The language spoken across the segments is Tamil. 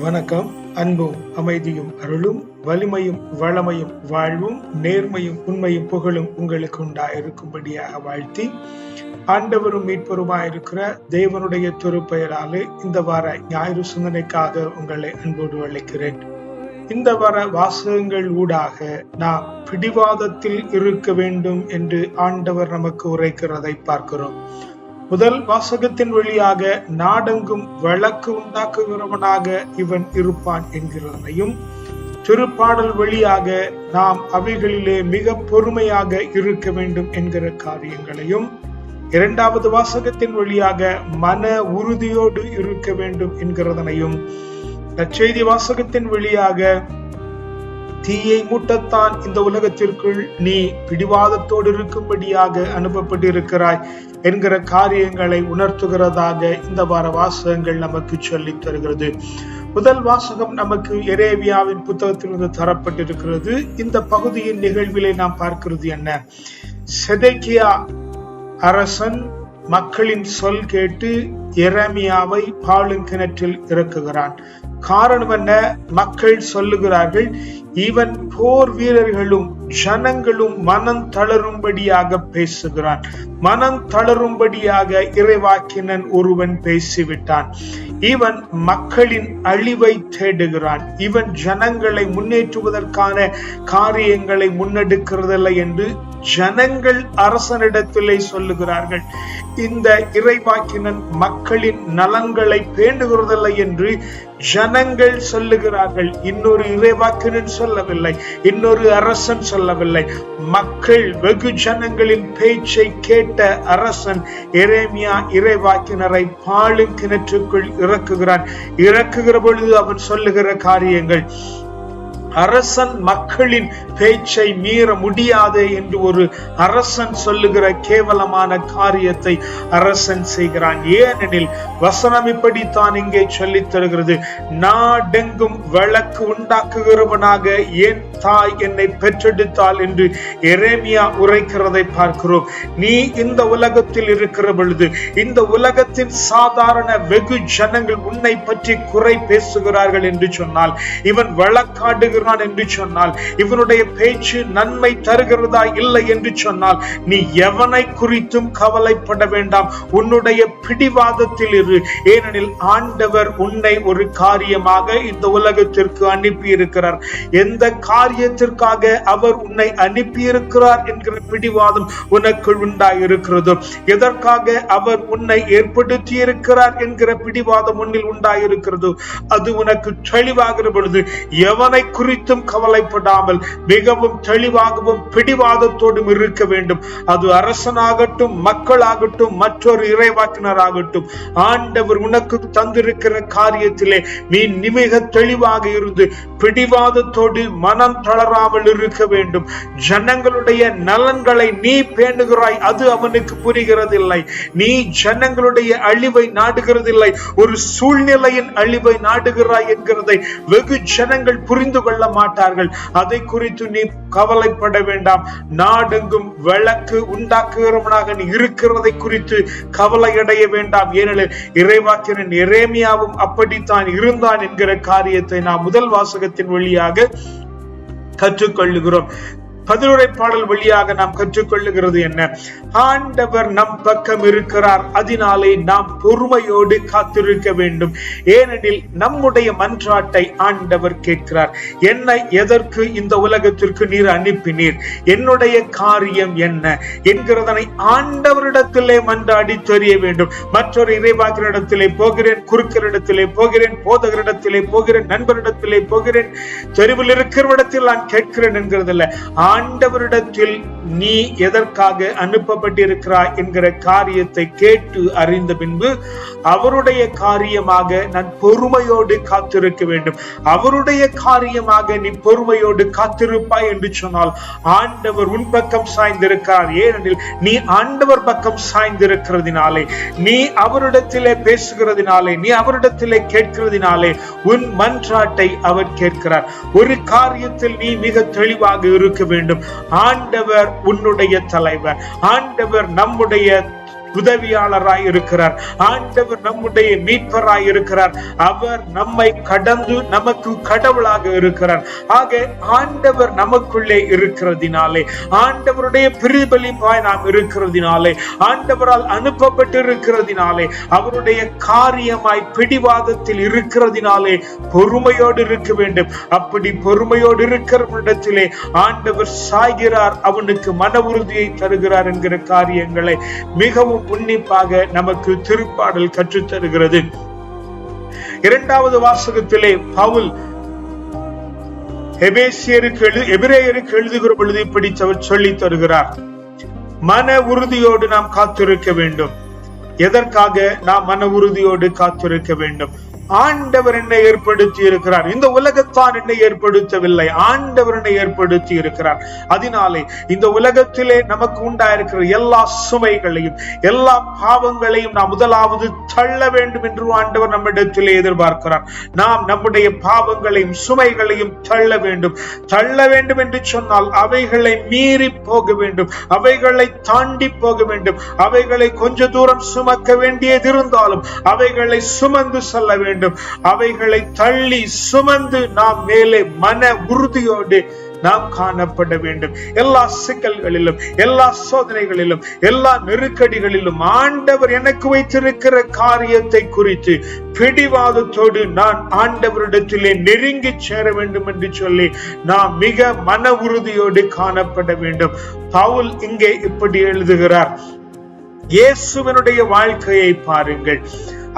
வணக்கம். அன்பும் அமைதியும் அருளும் வலிமையும் வளமையும் வாழ்வும் நேர்மையும் உண்மையும் புகழும் உங்களுக்கு உண்டாயிருக்கும்படியாக வாழ்த்தி, ஆண்டவரும் மீட்பருமாயிருக்கிற தேவனுடைய திருப்பெயராலே இந்த வார ஞாயிறு சிந்தனைக்காக உங்களை அன்போடு அழைக்கிறேன். இந்த வார வாசகங்கள் ஊடாக நாம் பிடிவாதத்தில் இருக்க வேண்டும் என்று ஆண்டவர் நமக்கு உரைக்கிறதை பார்க்கிறோம். முதல் வாசகத்தின் வழியாக நாடெங்கும் வழக்கு உண்டாக்குகிறவனாக இவன் இருப்பான் என்கிறதையும், திருப்பாடல் வழியாக நாம் அவைகளிலே மிக பொறுமையாக இருக்க வேண்டும் என்கிற காரியங்களையும், இரண்டாவது வாசகத்தின் வழியாக மன உறுதியோடு இருக்க வேண்டும் என்கிறதனையும், நற்செய்தி வாசகத்தின் வழியாக தீயை மூட்டத்தான் இந்த உலகத்திற்குள் நீ பிடிவாதத்தோடு இருக்கும்படியாக அனுப்பப்பட்டிருக்கிறாய் என்கிற காரியங்களை உணர்த்துகிறதாக இந்த வார வாசகங்கள் நமக்கு சொல்லித் தருகிறது. முதல் வாசகம் நமக்கு எரேமியாவின் புத்தகத்திலிருந்து தரப்பட்டிருக்கிறது. இந்த பகுதியின் நிகழ்விலே நாம் பார்க்கிறது என்ன? செதேக்கியா அரசன் மக்களின் சொல் கேட்டு எரேமியாவை பாழுங்கிணற்றில் இறக்குகிறான். காரணம் என்ன? மக்கள் சொல்லுகிறார்கள், இவன் போர் வீரர்களும் ஜனங்களும் மனம் தளரும்படியாக பேசுகிறான். மனம் தளரும்படியாக இறைவாக்கினன் ஒருவன் பேசிவிட்டான். இவன் மக்களின் அழிவை தேடுகிறான். இவன் ஜனங்களை முன்னேற்றுவதற்கான காரியங்களை முன்னெடுக்கிறதில்லை என்று ஜனங்கள் அரசனிடத்திலே சொல்லுகிறார்கள். இந்த இறைவாக்கினன் மக்களின் நலன்களை பேண்டுகிறதில்லை என்று ஜனங்கள் சொல்லுகிறார்கள். இன்னொரு இறைவாக்கினன் சொல்லவில்லை, இன்னொரு அரசன் சொல்லவில்லை. மக்கள் வெகு ஜனங்களின் பேச்சை கேட்ட அரசன் எரேமியா இறைவாக்கினரை பாழும் கிணற்றுக்குள் இறக்குகிற பொழுது அவன் சொல்லுகிற காரியங்கள், அரசன் மக்களின் பேச்சை மீற முடியாது என்று ஒரு அரசன் சொல்லுகிற கேவலமான காரியத்தை அரசன் செய்கிறான். ஏனெனில் வசனம் இப்படித்தான் இங்கே சொல்லித் தருகிறது, நாடெங்கும் வழக்கு உண்டாக்குகிறவனாக என் தாய் என்னை பெற்றெடுத்தாள் என்று எரேமியா உரைக்கிறதை பார்க்கிறோம். நீ இந்த உலகத்தில் இருக்கிற பொழுது இந்த உலகத்தின் சாதாரண வெகு ஜனங்கள் உன்னை பற்றி குறை பேசுகிறார்கள் என்று சொன்னால், இவன் வழக்காடுகிறான் என்று சொன்னால், இவனுடைய பேச்சு நன்மை தருகிறதா இல்லை என்று சொன்னால், நீ எவனை குறித்தும் கவலைப்பட வேண்டாம். உன்னுடைய பிடிவாதத்தில் இரு. ஏனெனில் ஆண்டவர் உன்னை ஒரு காரியமாக இந்த உலகத்திற்கு அனுப்பி இருக்கிறார். எந்த காரியத்திற்காக அவர் உன்னை அனுப்பி இருக்கிறார் என்கிற பிடிவாதம் உனக்குள் உண்டாயிருக்கிறதோ, எதற்காக அவர் உன்னை ஏற்படுத்தி இருக்கிறார் என்கிற பிடிவாதம் உன்னில் உண்டாயிருக்கிறதோ, அது உனக்கு தெளிவாகிற பொழுது எவனை குறித்தும் கவலைப்படாமல் மிகவும் தெளிவாகவும் பிடிவாதத்தோடும் இருக்க வேண்டும். அது அரசனாகட்டும், மக்களாகட்டும், மற்றொரு இறைவாக்கினராகட்டும், ஆண்டவர் உனக்கு தந்திருக்கிற காரியத்திலே நீ மிக தெளிவாக இருந்து பிடிவாதத்தோடு மனம் தளராமல் இருக்க வேண்டும். ஜனங்களுடைய நலன்களை நீ பேணுகிறாய், அது அவனுக்கு புரிகிறதில்லை. நீ ஜனங்களுடைய அழிவை நாடுகிறதில்லை, ஒரு சூழ்நிலையின் அழிவை நாடுகிறாய் என்கிறதை வெகு ஜனங்கள் புரிந்து கொள்ள மாட்டார்கள். அதை குறித்து நீ கவலைப்பட வேண்டாம். நாடெங்கும் வழக்கு உண்டாக்குகிறவனாக நீ இருக்கிறதை குறித்து கவலை அடைய வேண்டாம். ஏனெனில் இறைவாக்கினன் எரேமியாவும் அப்படித்தான் இருந்தான் என்கிற காரியத்தை நாம் முதல் வாசகத்தின் வழியாக கற்றுக்கொள்ளுகிறோம். பதிலுரை பாடல் வழியாக நாம் கற்றுக்கொள்ளுகிறது என்ன? ஆண்டவர் நம் பக்கம் இருக்கிறார், அதனாலே நாம் பொறுமையோடு காத்திருக்க வேண்டும். ஏனெனில் நம்முடைய மன்றாட்டை ஆண்டவர் கேட்கிறார். என்னை எதற்கு இந்த உலகத்திற்கு நீர் அனுப்பினீர், என்னுடைய காரியம் என்ன என்கிறதனை ஆண்டவரிடத்திலே மன்றாடி தெரிய வேண்டும். மற்றொரு இறைவாக்கினிடத்திலே போகிறேன், குருக்கரிடத்திலே போகிறேன், போதகரிடத்திலே போகிறேன், நண்பரிடத்திலே போகிறேன், தெருவில் இருக்கிறவரிடத்தில் நான் கேட்கிறேன் என்கிறதில்லை. ஆண்டவரிடத்தில் நீ எதற்காக அனுப்பப்பட்டிருக்கிறாய் என்கிற காரியத்தை கேட்டு அறிந்த பின்பு அவருடைய காரியமாக நான் பொறுமையோடு காத்திருக்க வேண்டும். அவருடைய காரியமாக நீ பொறுமையோடு காத்திருப்பாய் என்று சொன்னால் ஆண்டவர் உன் பக்கம் சாய்ந்திருக்கிறார். ஏனெனில் நீ ஆண்டவர் பக்கம் சாய்ந்திருக்கிறதினாலே, நீ அவரிடத்திலே பேசுகிறதினாலே, நீ அவரிடத்திலே கேட்கிறதினாலே உன் மன்றாட்டை அவர் கேட்கிறார். ஒரு காரியத்தில் நீ மிக தெளிவாக இருக்க வேண்டும். ஆண்டவர் உன்னுடைய தலைவர், ஆண்டவர் நம்முடைய உதவியாளராய் இருக்கிறார். ஆண்டவர் நம்முடைய மீட்பராய் இருக்கிறார். அவர் நம்மை கடந்து நமக்கு கடவுளாக இருக்கிறார். ஆக ஆண்டவர் நமக்குள்ளே இருக்கிறதினாலே, ஆண்டவருடைய பிரதிபலிப்பாய் நாம் இருக்கிறதினாலே, ஆண்டவரால் அனுப்பப்பட்டு இருக்கிறதினாலே, அவருடைய காரியமாய் பிடிவாதத்தில் இருக்கிறதினாலே பொறுமையோடு இருக்க வேண்டும். அப்படி பொறுமையோடு இருக்கிற இடத்திலே ஆண்டவர் சாய்கிறார், அவனுக்கு மன உறுதியை தருகிறார் என்கிற காரியங்களை மிகவும் உன்னிப்பாக நமக்கு திருப்பாடல் கற்றுத் தருகிறது. இரண்டாவது வாசகத்திலே பவுல் எபிரேயருக்கு எழுதுகிற பொழுது இப்படி சொல்லி தருகிறார், மன உறுதியோடு நாம் காத்திருக்க வேண்டும். எதற்காக நாம் மன உறுதியோடு காத்திருக்க வேண்டும்? ஆண்டவர் என்னை ஏற்படுத்தி இருக்கிறார். இந்த உலகத்தான் என்னை ஏற்படுத்தவில்லை, ஆண்டவர் என்னை ஏற்படுத்தி இருக்கிறார். அதனாலே இந்த உலகத்திலே நமக்கு உண்டாயிருக்கிற எல்லா சுமைகளையும் எல்லா பாவங்களையும் நாம் முதலாவது தள்ள வேண்டும் என்று ஆண்டவர் நம்மிடத்திலே எதிர்பார்க்கிறார். நாம் நம்முடைய பாவங்களையும் சுமைகளையும் தள்ள வேண்டும் என்று சொன்னால் அவைகளை மீறி போக வேண்டும், அவைகளை தாண்டி போக வேண்டும். அவைகளை கொஞ்ச தூரம் சுமக்க வேண்டியது இருந்தாலும் அவைகளை சுமந்து செல்ல வேண்டும். அவைகளை தள்ளி சுமந்து நாம் மேலே மன உறுதியோடு நாம் காணப்பட வேண்டும். எல்லா சிக்கல்களிலும் எல்லா சோதனைகளிலும் எல்லா நெருக்கடிகளிலும் ஆண்டவர் எனக்கு வைத்திருக்கிற காரியத்தை குறித்து பிடிவாதத்தோடு நான் ஆண்டவரிடத்திலே நெருங்கி சேர வேண்டும் என்று சொல்லி நாம் மிக மன உறுதியோடு காணப்பட வேண்டும். பவுல் இங்கே இப்படி எழுதுகிறார். இயேசுவினுடைய வாழ்க்கையை பாருங்கள்.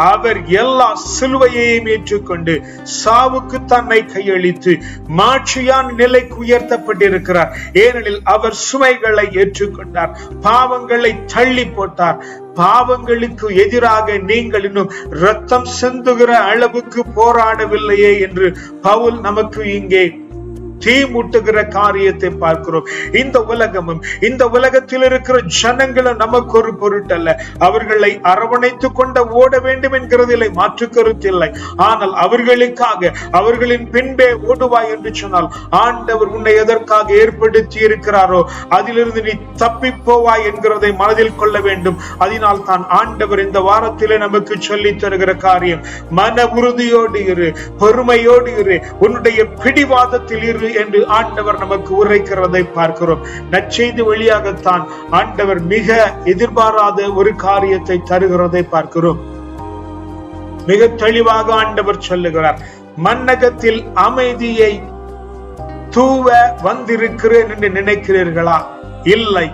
அவர் எல்லா சிலுவையையும் ஏற்றுக்கொண்டு சாவுக்கு தன்னை கையளித்து மாட்சியான நிலைக்கு உயர்த்தப்பட்டிருக்கிறார். ஏனெனில் அவர் சுமைகளை ஏற்றுக்கொண்டார், பாவங்களை தள்ளி போட்டார். பாவங்களுக்கு எதிராக நீங்கள் இன்னும் ரத்தம் சிந்துகிற அளவுக்கு போராடவில்லையே என்று பவுல் நமக்கு இங்கே தீ முட்டுகிற காரியத்தை பார்க்கிறோம். இந்த உலகமும் இந்த உலகத்தில் இருக்கிற ஜனங்களும் நமக்கு ஒரு பொருட்டல்ல. அவர்களை அரவணைத்துக் கொண்ட ஓட வேண்டும் என்கிறதில்லை, மாற்று கருத்தில்லை. ஆனால் அவர்களுக்காக அவர்களின் பின்பே ஓடுவாய் என்று சொன்னால் ஆண்டவர் உன்னை எதற்காக ஏற்படுத்தி இருக்கிறாரோ அதிலிருந்து நீ தப்பி போவாய் என்கிறதை மனதில் கொள்ள வேண்டும். அதனால் தான் ஆண்டவர் இந்த வாரத்திலே நமக்கு சொல்லி தருகிற காரியம், மன உறுதியோடு இரு, பொறுமையோடு இரு, உன்னுடைய பிடிவாதத்தில் இரு என்று ஆண்டவர் நமக்கு உரைக்கிறதை பார்க்கிறோம். நற்செய்தி வழியாகத்தான் ஆண்டவர் மிக எதிர்பாராத ஒரு காரியத்தை தருகிறதை பார்க்கிறோம். மிக தெளிவாக ஆண்டவர் சொல்லுகிறார், மன்னகத்தில் அமைதியை தூவ வந்திருக்கிறேன் என்று நினைக்கிறீர்களா? இல்லை,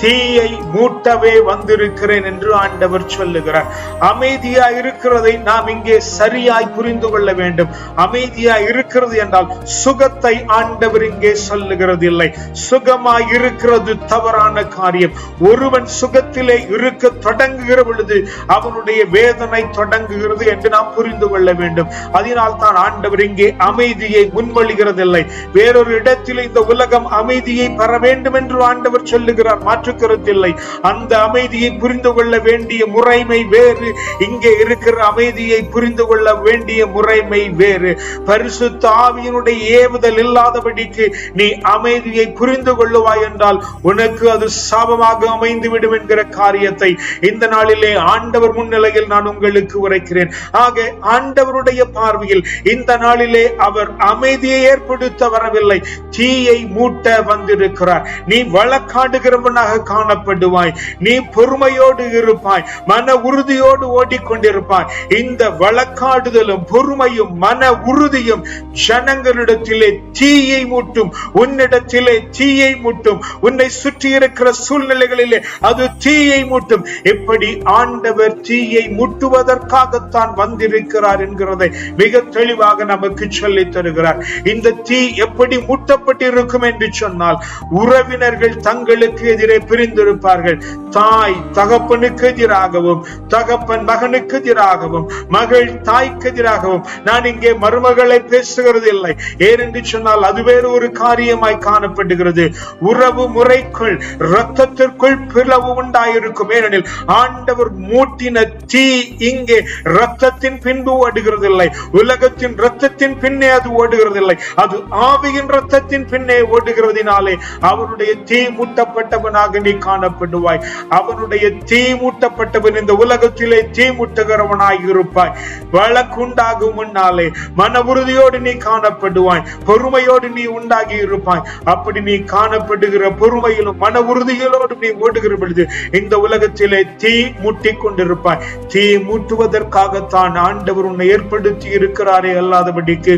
தீயை மூட்டவே வந்திருக்கிறேன் என்று ஆண்டவர் சொல்லுகிறார். அமைதியா இருக்கிறதை நாம் இங்கே சரியாய் புரிந்து கொள்ள வேண்டும். அமைதியா இருக்கிறது என்றால் சுகத்தை ஆண்டவர் இங்கே சொல்லுகிறது இல்லை. சுகமாய் இருக்கிறது தவறான காரியம். ஒருவன் சுகத்திலே இருக்க தொடங்குகிற பொழுது அவனுடைய வேதனை தொடங்குகிறது என்று நாம் புரிந்து கொள்ள வேண்டும். அதனால் தான் ஆண்டவர் இங்கே அமைதியை முன்மொழிகிறதில்லை. வேறொரு இடத்தில் இந்த உலகம் அமைதியை பெற வேண்டும் என்று ஆண்டவர் சொல்லுகிறார், மாற்று கருத்தில்லை. அந்த அமைதியை புரிந்து கொள்ள வேண்டிய முறைமை வேறு, இங்கே இருக்கிற அமைதியை புரிந்து கொள்ள வேண்டிய முறைமை வேறு. பரிசுத்த ஆவியினுடைய ஏவுதல் இல்லாதபடிக்கு நீ அமைதியை புரிந்து கொள்ளுவாய் என்றால் உனக்கு அது சாபமாக அமைந்துவிடும் என்கிற காரியத்தை இந்த நாளிலே ஆண்டவர் முன்னிலையில் நான் உங்களுக்கு உரைக்கிறேன். ஆக ஆண்டவருடைய பார்வையில் இந்த நாளிலே அவர் அமைதியை ஏற்படுத்த வரவில்லை, தீயை மூட்ட வந்திருக்கிறார். நீ வழக்காடுகிறவனாக காணப்படுவாய், நீ பொறுமையோடு இருப்பாய், மன உறுதியோடு ஓடிக்கொண்டிருப்பாய். இந்த வழக்காடுதலும் பொறுமையும் மன உறுதியும் ஜனங்களிடத்திலே தீயை மூட்டும், உன்னிடத்திலே தீயை மூட்டும், உன்னை சுற்றி இருக்கிற சூழ்நிலைகளிலே அது தீயை மூட்டும். எப்படி ஆண்டவர் தீயை மூட்டுவதற்காகத்தான் வந்திருக்கிறார் என்கிறதை மிக தெளிவாக நமக்கு சொல்லி தருகிறார். இந்த தீ எப்படி மூட்டப்பட்டிருக்கும் என்று சொன்னால், உறவினர்கள் தங்களுக்கு எதிரே பிரிந்திருப்பார்கள். தாய் தகப்பனுக்கு எதிராகவும், தகப்பன் மகனுக்கு எதிராகவும், மகள் தாய்க்கு எதிராகவும். நான் இங்கே மருமகளை பேசுகிறது இல்லை, ஏனென்று சொன்னால் அது வேறு ஒரு காரியமாய் காணப்படுகிறது. உறவு முறைக்குள் இரத்தத்திற்குள் பிளவு உண்டாயிருக்கும். ஏனெனில் ஆண்டவர் மூட்டின தீ இங்கே இரத்தத்தின் பின்பு ஓடுகிறது இல்லை, உலகத்தின் இரத்தத்தின் பின்னே அது ஓடுகிறது இல்லை, அது ஆவியின் இரத்தத்தின் பின்னே ஓடுகிறதினாலே அவருடைய தீ மூட்டப்பட்டவனாக மூட்டுகிறவனாக நீ காணப்படுவாய். அவனுடைய தீ மூட்டப்பட்டவன் இந்த உலகத்திலே தீ மூட்டுகிறவனாய் இருப்பாய். வழக்குண்டாகும் முன்னாலே மன உறுதியோடு நீ காணப்படுவாய். பொறுமையோடு நீ உண்டாகி இருப்பாய். அப்படி நீ காணப்படுகிற பொறுமையிலும் மன உறுதிகளோடு நீ ஓடுகிற பொழுது இந்த உலகத்திலே தீ மூட்டிக் கொண்டிருப்பாய். தீ மூட்டுவதற்காகத்தான் ஆண்டவர் உன்னை ஏற்படுத்தி இருக்கிறாரே அல்லாதபடிக்கு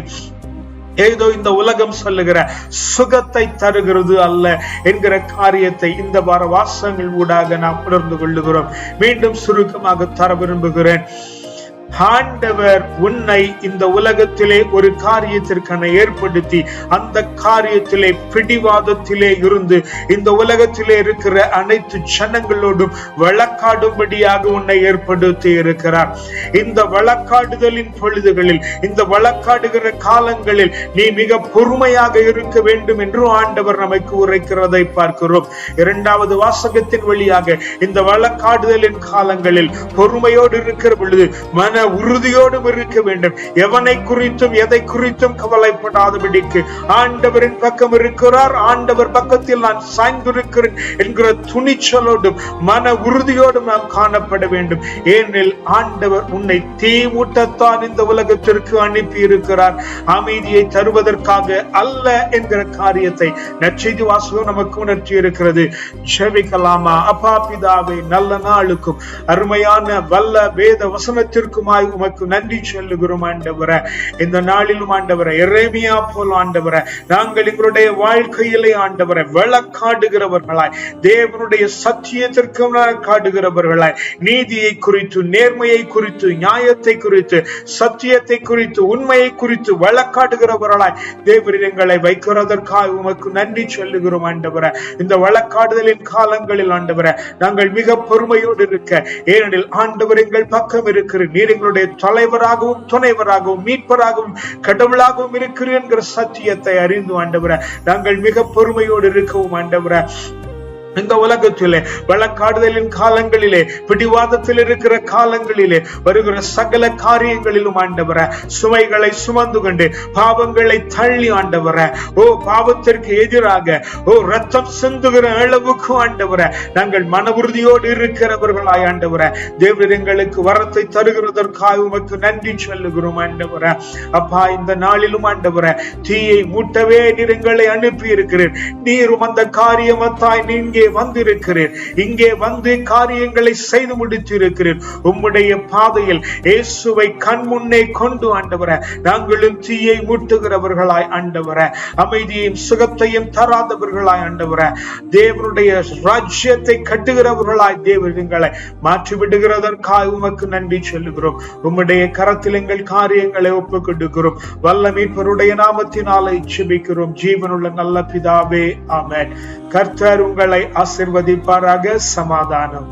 ஏதோ இந்த உலகம் சொல்லுகிற சுகத்தை தருகிறது அல்ல என்கிற காரியத்தை இந்த வார வாசகங்கள் ஊடாக நாம் உணர்ந்து கொள்ளுகிறோம். மீண்டும் சுருக்கமாக தர விரும்புகிறேன். ஆண்டவர் உன்னை இந்த உலகத்திலே ஒரு காரியத்திற்கான ஏற்படுத்தி அந்த காரியத்திலே பிடிவாதத்திலே இருந்து இந்த உலகத்திலே இருக்கிற அனைத்து ஜனங்களோடும் வழக்காடும்படியாக உன்னை ஏற்படுத்தி இருக்கிறார். இந்த வழக்காடுதலின் பொழுதுகளில், இந்த வழக்காடுகிற காலங்களில் நீ மிக பொறுமையாக இருக்க வேண்டும் என்று ஆண்டவர் நமக்கு உரைக்கிறதை பார்க்கிறோம். இரண்டாவது வாசகத்தின் வழியாக இந்த வழக்காடுதலின் காலங்களில் பொறுமையோடு இருக்கிற பொழுது மன உறுதியோடும் இருக்க வேண்டும். எவனை குறித்தும் எதை குறித்தும் கவலைப்படாதபடிக்கு ஆண்டவரின் பக்கம் இருக்கிறார், ஆண்டவர் பக்கத்தில் நான் சாய்ந்திருக்கிறேன் என்கிற துணிச்சலோடும் மன உறுதியோடும் நாம் காணப்பட வேண்டும். ஏனெனில் ஆண்டவர் உன்னை தீ மூட்டத்தான் இந்த உலகத்திற்கு அனுப்பி இருக்கிறார், அமைதியை தருவதற்காக அல்ல என்கிற காரியத்தை நற்செய்தி வாசகம் நமக்கு உணர்த்தி இருக்கிறது. ஜெபிக்கலாமா? அப்பா பிதாவே, நல்ல நாளுக்கும் அருமையான வல்ல வேத வசனத்திற்குமாய் உமக்கு நன்றி சொல்லுகிறோம் ஆண்டவரே. இந்த நாளிலும் ஆண்டவரே, எரேமியா போல ஆண்டவரே, நாங்கள் எங்களுடைய வாழ்க்கையிலே ஆண்டவரே வழக்காடுகிறவர்களாய், தேவனுடைய சத்தியத்திற்கு காடுகிறவர்களாய், நீதியை குறித்து, நேர்மையை குறித்து, நியாயத்தை குறித்து, சத்தியத்தை குறித்து, உண்மையை குறித்து வழக்காடுகிறவர்களாய் தேவரீர் எங்களை வைக்கிறதற்காக உமக்கு நன்றி சொல்லுகிறோம் ஆண்டவரே. இந்த வழக்காடுதலின் காலங்களில் ஆண்டவரே நாங்கள் மிக பொறுமையோடு இருக்க, ஏனெனில் ஆண்டவர் எங்கள் பக்கம் இருக்கிற நீர் எங்களுடைய தலைவராகவும் துணைவராகவும் மீட்பராகவும் கடவுளாகவும் இருக்கிறேன் என்கிற சத்தியத்தை அறிந்து ஆண்டவரே நாங்கள் மிக பொறுமையோடு இருக்கவும் ஆண்டவரே இந்த உலகத்திலே வழக்காடுதலின் காலங்களிலே, பிடிவாதத்தில் இருக்கிற காலங்களிலே, வருகிற சகல காரியங்களிலும் ஆண்டவரே சுமைகளை சுமந்து கொண்டு பாவங்களை தள்ளி ஆண்டவரே பாவத்திற்கு எதிராக ரத்தம் சிந்துகிற அளவுக்கு ஆண்டவரே நாங்கள் மன உறுதியோடு இருக்கிறவர்களாய் ஆண்டவரே தேவன் எங்களுக்கு வரத்தை தருகிறதற்காக உமக்கு நன்றி சொல்லுகிறோம் ஆண்டவரே. அப்பா, இந்த நாளிலும் ஆண்டவரே தீயை மூட்டவே நீர் எங்களை அனுப்பி இருக்கிறேன். நீரும் அந்த காரியமத்தாய் நீங்க வந்திருக்கிறேன், இங்கே வந்து காரியங்களை செய்து முடித்திருக்கிறேன். உம்முடைய பாதையில் இயேசுவை கண் முன்னே கொண்டு ஆண்டவரே நாங்களும் தீயை மூட்டுகிறவர்களாய் ஆண்டவரே, அமைதியையும் சுகத்தையும் தராதவர்களாய் ஆண்டவரே, தேவனுடைய ராஜ்யத்தை கட்டுகிறவர்களாய் தேவங்களை மாற்றி விடுகிறதற்காக உமக்கு நன்றி சொல்லுகிறோம். உம்முடைய கரத்தில் எங்கள் காரியங்களை ஒப்புக் கொடுக்கிறோம். வல்ல மீட்பருடைய நாமத்தினாலே ஜெபிக்கிறோம் ஜீவனுள்ள நல்ல பிதாவே, ஆமென். கர்த்தர் உங்களை ஆசீர்வதிப்பாராக. சமாதானம்.